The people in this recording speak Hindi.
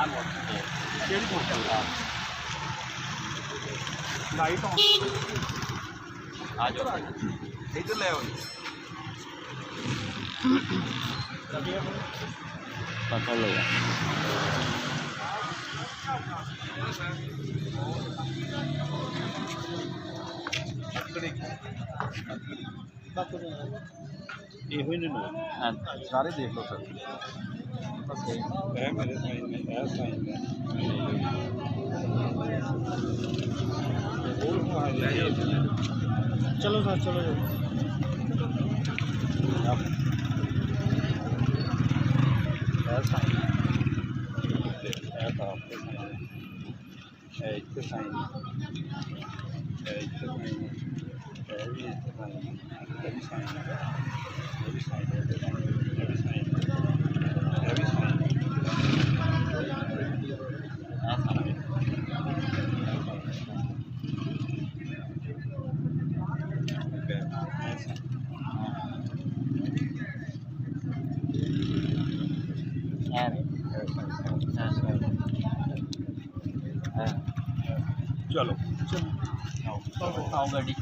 ਕਿਹੜੀ ਮੋਟਰ ਲਾਈਟ ऑन आ जाओ इधर ले आओ पता लगा ਇਹੋ ਹੀ ਨੇ सारे देख लो सर ਇਹ ਮੇਰੇ ਸਾਈਨ ਨੇ ਇਹ ਸਾਈਨ ਨੇ चलो सर चलो चलो आओ गाड़ी